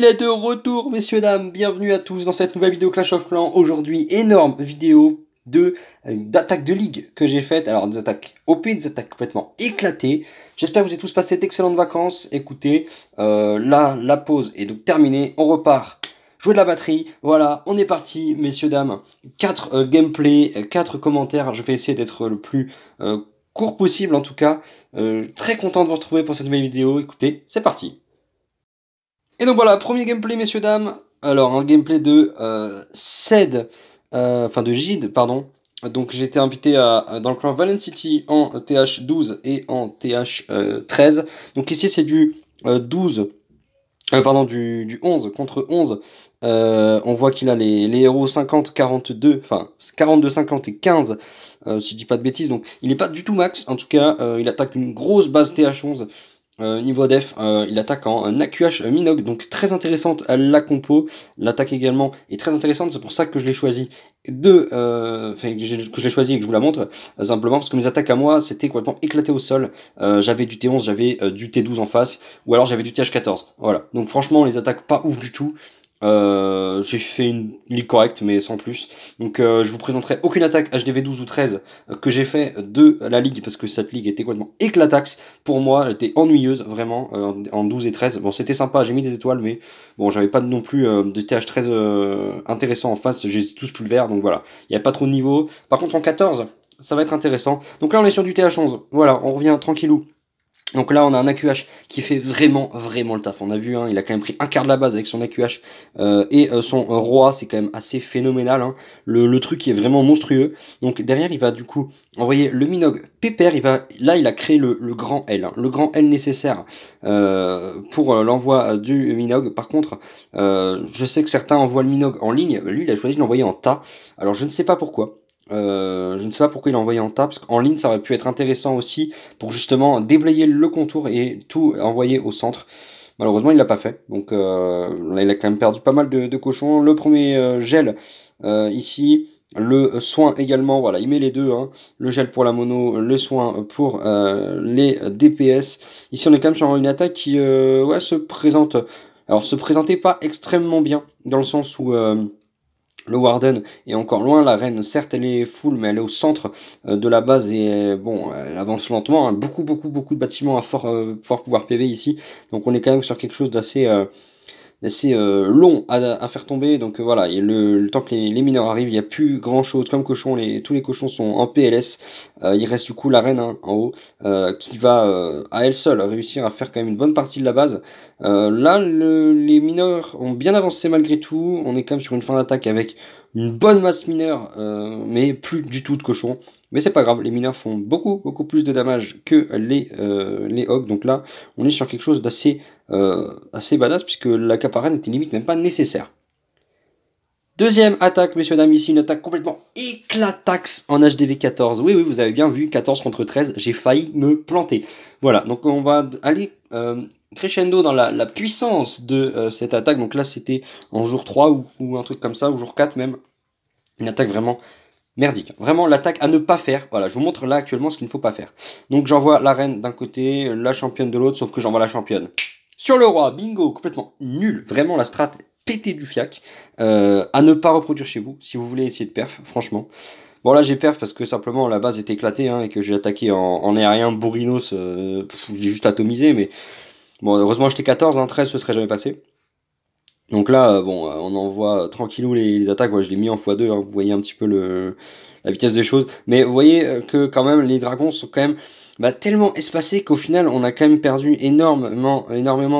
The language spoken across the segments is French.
Il est de retour, messieurs, dames. Bienvenue à tous dans cette nouvelle vidéo Clash of Clans. Aujourd'hui, énorme vidéo d'attaque de ligue que j'ai faite. Alors, des attaques OP, des attaques complètement éclatées. J'espère que vous avez tous passé d'excellentes vacances. Écoutez, là, la pause est donc terminée. On repart. Jouer de la batterie. Voilà, on est parti, messieurs, dames. 4 gameplay, 4 commentaires. Je vais essayer d'être le plus court possible, en tout cas. Très content de vous retrouver pour cette nouvelle vidéo. Écoutez, c'est parti. Et donc voilà, premier gameplay, messieurs, dames. Alors, un gameplay de Ced, enfin de Gide, pardon. Donc j'ai été invité dans le clan Valen City en TH12 et en TH13. Donc ici c'est du 12, pardon, du 11 contre 11. On voit qu'il a les héros 50, 42, enfin 42, 50 et 15, si je dis pas de bêtises. Donc il n'est pas du tout max, en tout cas il attaque une grosse base TH11. Niveau def, il attaque en AQH Minogue, donc très intéressante la compo. L'attaque également est très intéressante, c'est pour ça que je l'ai choisi que je l'ai choisi et que je vous la montre, simplement parce que mes attaques à moi c'était complètement éclaté au sol. J'avais du T11, j'avais du T12 en face, ou alors j'avais du TH14. Voilà, donc franchement les attaques pas ouf du tout. J'ai fait une ligue correcte mais sans plus, donc je vous présenterai aucune attaque HDV12 ou 13 que j'ai fait de la ligue, parce que cette ligue était complètement éclataxe pour moi, elle était ennuyeuse vraiment, en 12 et 13. Bon, c'était sympa, j'ai mis des étoiles, mais bon, j'avais pas non plus de TH13 intéressant en face, j'ai tous plus le vert, donc voilà, il n'y a pas trop de niveau. Par contre en 14 ça va être intéressant. Donc là on est sur du TH11, voilà, on revient tranquillou. Donc là on a un AQH qui fait vraiment le taf. On a vu, hein, il a quand même pris un quart de la base avec son AQH et son roi, c'est quand même assez phénoménal, hein. Le truc est vraiment monstrueux. Donc derrière il va du coup envoyer le Minogue pépère. Là il a créé le grand L, hein, le grand L nécessaire pour l'envoi du Minogue. Par contre je sais que certains envoient le Minogue en ligne, lui il a choisi de l'envoyer en tas. Alors je ne sais pas pourquoi. Je ne sais pas pourquoi il a envoyé en tas, parce qu'en ligne ça aurait pu être intéressant aussi pour justement déblayer le contour et tout envoyer au centre. Malheureusement il l'a pas fait, donc là il a quand même perdu pas mal de cochons. Le premier gel ici, le soin également, voilà, il met les deux, hein, le gel pour la mono, le soin pour les DPS. Ici on est quand même sur une attaque qui ouais, se présente, alors se présentait pas extrêmement bien, dans le sens où le Warden est encore loin, la reine certes elle est full mais elle est au centre de la base et bon elle avance lentement, hein. Beaucoup de bâtiments à fort pouvoir PV ici, donc on est quand même sur quelque chose d'assez long à faire tomber. Donc voilà, et le temps que les mineurs arrivent, il n'y a plus grand chose comme cochon, tous les cochons sont en PLS. Il reste du coup la reine, hein, en haut, qui va à elle seule réussir à faire quand même une bonne partie de la base. Là les mineurs ont bien avancé malgré tout, on est quand même sur une fin d'attaque avec une bonne masse mineure, mais plus du tout de cochons. Mais c'est pas grave, les mineurs font beaucoup plus de damage que les hogs, donc là on est sur quelque chose assez badass, puisque l'accaparade n'était limite même pas nécessaire. Deuxième attaque, messieurs dames, ici une attaque complètement éclataxe en HDV 14. Oui, vous avez bien vu, 14 contre 13, j'ai failli me planter. Voilà, donc on va aller crescendo dans la puissance de cette attaque. Donc là c'était en jour 3 ou un truc comme ça, ou jour 4 même. Une attaque vraiment merdique. Vraiment l'attaque à ne pas faire. Voilà, je vous montre là actuellement ce qu'il ne faut pas faire. Donc j'envoie la reine d'un côté, la championne de l'autre, sauf que j'envoie la championne sur le roi. Bingo, complètement nul. Vraiment la strat pété du fiac. À ne pas reproduire chez vous, si vous voulez essayer de perf, franchement. Bon là j'ai perf parce que simplement la base est éclatée, hein, et que j'ai attaqué en aérien bourrinos. J'ai juste atomisé, mais bon, heureusement j'étais 14, hein, 13 ce serait jamais passé. Donc là, bon, on envoie tranquillou les attaques. Ouais, je l'ai mis en x2, hein, vous voyez un petit peu la vitesse des choses. Mais vous voyez que quand même, les dragons sont quand même tellement espacés qu'au final, on a quand même perdu énormément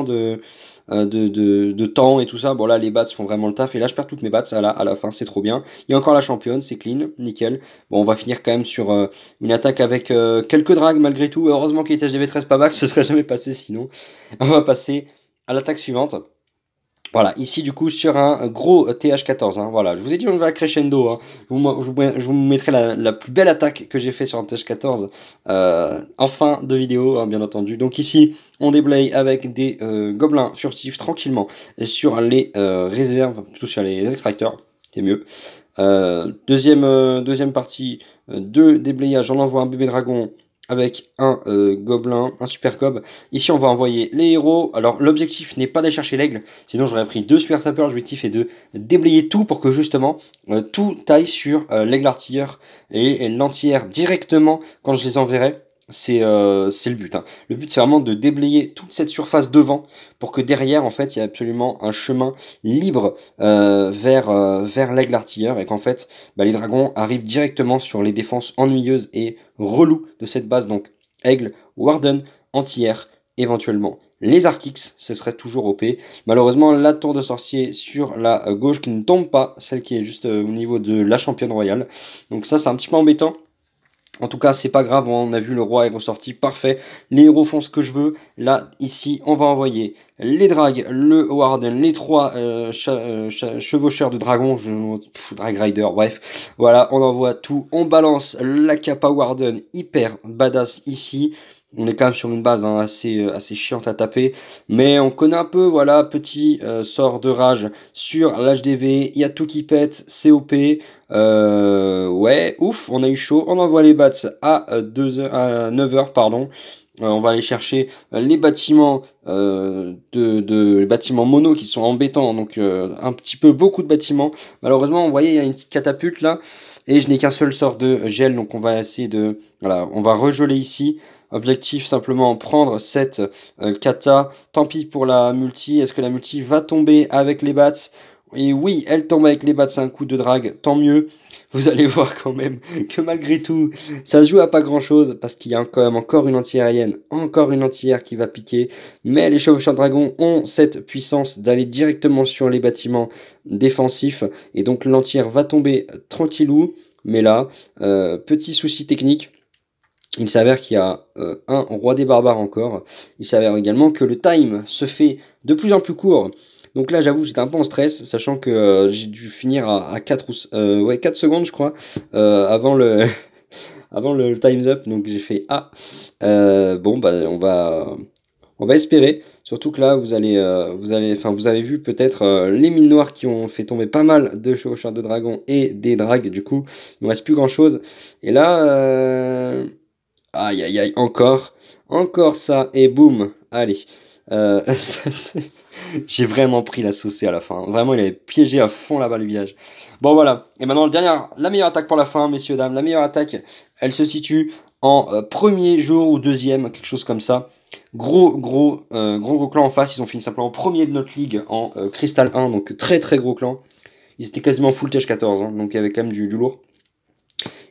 de temps et tout ça. Bon là, les bats font vraiment le taf. Et là, je perds toutes mes bats à la fin, c'est trop bien. Il y a encore la championne, c'est clean, nickel. Bon, on va finir quand même sur une attaque avec quelques drags malgré tout. Heureusement qu'il était HDV13 pas back, ce serait jamais passé sinon. On va passer à l'attaque suivante. Voilà, ici du coup sur un gros TH14, hein, voilà, je vous ai dit on va crescendo, hein. Je vous mettrai la plus belle attaque que j'ai fait sur un TH14 en fin de vidéo, hein, bien entendu. Donc ici on déblaye avec des gobelins furtifs tranquillement sur les réserves, plutôt sur les extracteurs, c'est mieux. Deuxième partie de déblayage, on envoie un bébé dragon avec un gobelin, un super cob. Ici, on va envoyer les héros. Alors, l'objectif n'est pas d'aller chercher l'aigle, sinon j'aurais pris 2 super sapeurs. L'objectif est de déblayer tout pour que justement tout aille sur l'aigle artilleur et l'entière directement quand je les enverrai. C'est le but. Hein. Le but, c'est vraiment de déblayer toute cette surface devant pour que derrière, en fait, il y ait absolument un chemin libre vers l'aigle artilleur et qu'en fait, les dragons arrivent directement sur les défenses ennuyeuses et reloues de cette base. Donc, aigle, warden, anti-air, éventuellement. Les Arkix, ce serait toujours OP. Malheureusement, la tour de sorcier sur la gauche qui ne tombe pas, celle qui est juste au niveau de la championne royale. Donc ça, c'est un petit peu embêtant. En tout cas, c'est pas grave, on a vu le roi est ressorti, parfait. Les héros font ce que je veux. Là, ici, on va envoyer les drags, le warden, les 3 chevaucheurs de dragons, drag rider, bref. Voilà, on envoie tout. On balance la capa warden hyper badass ici. On est quand même sur une base assez chiante à taper. Mais on connaît un peu, voilà, petit sort de rage sur l'HDV. Il y a tout qui pète, COP. Ouais, ouf, on a eu chaud. On envoie les bats à 9h, pardon. On va aller chercher les bâtiments les bâtiments mono qui sont embêtants, donc un petit peu beaucoup de bâtiments. Malheureusement, vous voyez, il y a une petite catapulte là, et je n'ai qu'un seul sort de gel, donc on va essayer de... Voilà, on va regeler ici. Objectif simplement prendre cette kata. Tant pis pour la multi. Est-ce que la multi va tomber avec les bats? Et oui, elle tombe avec les bats, c'est un coup de drague, tant mieux. Vous allez voir quand même que malgré tout, ça se joue à pas grand chose, parce qu'il y a quand même encore une anti-aérienne, encore une anti-air qui va piquer. Mais les chevaucheurs de dragon ont cette puissance d'aller directement sur les bâtiments défensifs, et donc l'anti-air va tomber tranquillou. Mais là, petit souci technique. Il s'avère qu'il y a un roi des barbares encore. Il s'avère également que le time se fait de plus en plus court. Donc là, j'avoue, j'étais un peu en stress, sachant que j'ai dû finir à 4, 4 secondes, je crois, avant le, avant le time's up. Donc j'ai fait ah. Bon, on va espérer. Surtout que là, vous avez vu peut-être les mines noires qui ont fait tomber pas mal de chevaucheurs de dragons et des dragues. Du coup, il ne reste plus grand chose. Et là, aïe aïe aïe, encore ça, et boum, allez. J'ai vraiment pris la saucée à la fin. Vraiment, il avait piégé à fond là-bas le village. Bon, voilà. Et maintenant, la meilleure attaque pour la fin, messieurs, dames. La meilleure attaque, elle se situe en premier jour ou deuxième, quelque chose comme ça. Gros clan en face. Ils ont fini simplement premier de notre ligue en Crystal 1, donc très très gros clan. Ils étaient quasiment full TH14, hein, donc il y avait quand même du lourd.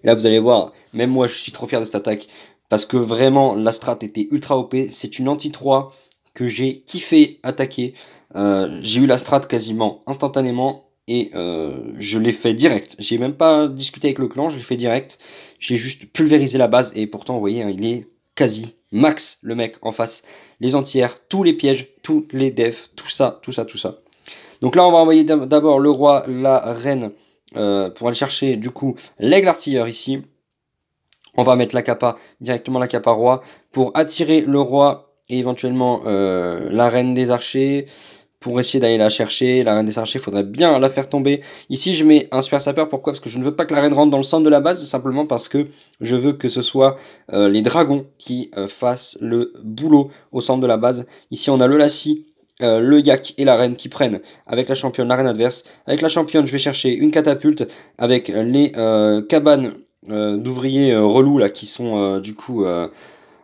Et là, vous allez voir, même moi, je suis trop fier de cette attaque. Parce que vraiment, la strat était ultra OP. C'est une anti-3 que j'ai kiffé attaquer. J'ai eu la strat quasiment instantanément. Et je l'ai fait direct. J'ai même pas discuté avec le clan, je l'ai fait direct. J'ai juste pulvérisé la base. Et pourtant, vous voyez, hein, il est quasi max, le mec en face. Les entières, tous les pièges, tous les defs, tout ça. Donc là, on va envoyer d'abord le roi, la reine, pour aller chercher du coup l'aigle artilleur ici. On va mettre la capa, directement la capa roi, pour attirer le roi et éventuellement la reine des archers, pour essayer d'aller la chercher. La reine des archers, il faudrait bien la faire tomber. Ici, je mets un super sapeur, pourquoi? Parce que je ne veux pas que la reine rentre dans le centre de la base, simplement parce que je veux que ce soit les dragons qui fassent le boulot au centre de la base. Ici, on a le Lassie, le yak et la reine qui prennent avec la championne la reine adverse. Avec la championne, je vais chercher une catapulte avec les cabanes d'ouvriers relous là qui sont du coup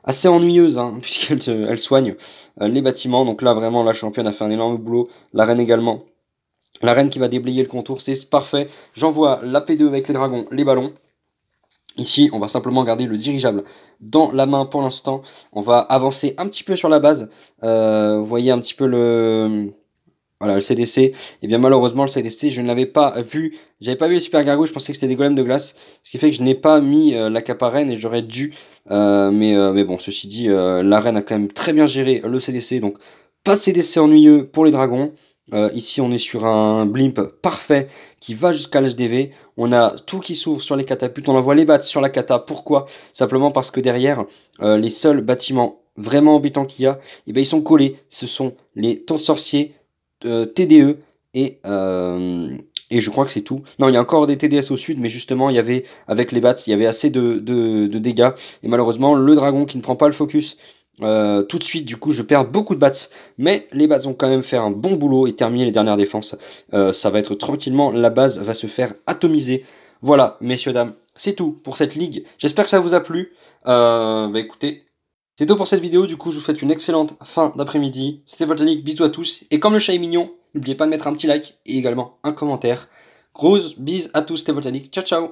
assez ennuyeuses hein, puisqu'elles soignent les bâtiments. Donc là vraiment la championne a fait un énorme boulot, la reine également. La reine qui va déblayer le contour, c'est parfait. J'envoie la P2 avec les dragons, les ballons. Ici, on va simplement garder le dirigeable dans la main pour l'instant. On va avancer un petit peu sur la base. Vous voyez un petit peu voilà, le CDC. Et bien malheureusement, le CDC, je ne l'avais pas vu. J'avais pas vu les super gargouilles, je pensais que c'était des golems de glace. Ce qui fait que je n'ai pas mis la capa reine et j'aurais dû. Mais bon, ceci dit, la reine a quand même très bien géré le CDC. Donc, pas de CDC ennuyeux pour les dragons. Ici, on est sur un blimp parfait qui va jusqu'à l'HDV. On a tout qui s'ouvre sur les catapultes. On envoie les bats sur la cata. Pourquoi? Simplement parce que derrière, les seuls bâtiments vraiment embêtants qu'il y a, eh ben, ils sont collés. Ce sont les tours de sorciers, TDE et Et je crois que c'est tout. Non, il y a encore des TDS au sud, mais justement, il y avait, avec les bats, il y avait assez de dégâts. Et malheureusement, le dragon qui ne prend pas le focus tout de suite, du coup, je perds beaucoup de bats. Mais les bats ont quand même fait un bon boulot et terminé les dernières défenses. Ça va être tranquillement, la base va se faire atomiser. Voilà, messieurs, dames, c'est tout pour cette ligue. J'espère que ça vous a plu. Bah écoutez, c'est tout pour cette vidéo. Du coup, je vous souhaite une excellente fin d'après-midi. C'était votre ligue, bisous à tous. Et comme le chat est mignon, n'oubliez pas de mettre un petit like et également un commentaire. Grosse bise à tous, c'était Voltanique. Ciao, ciao!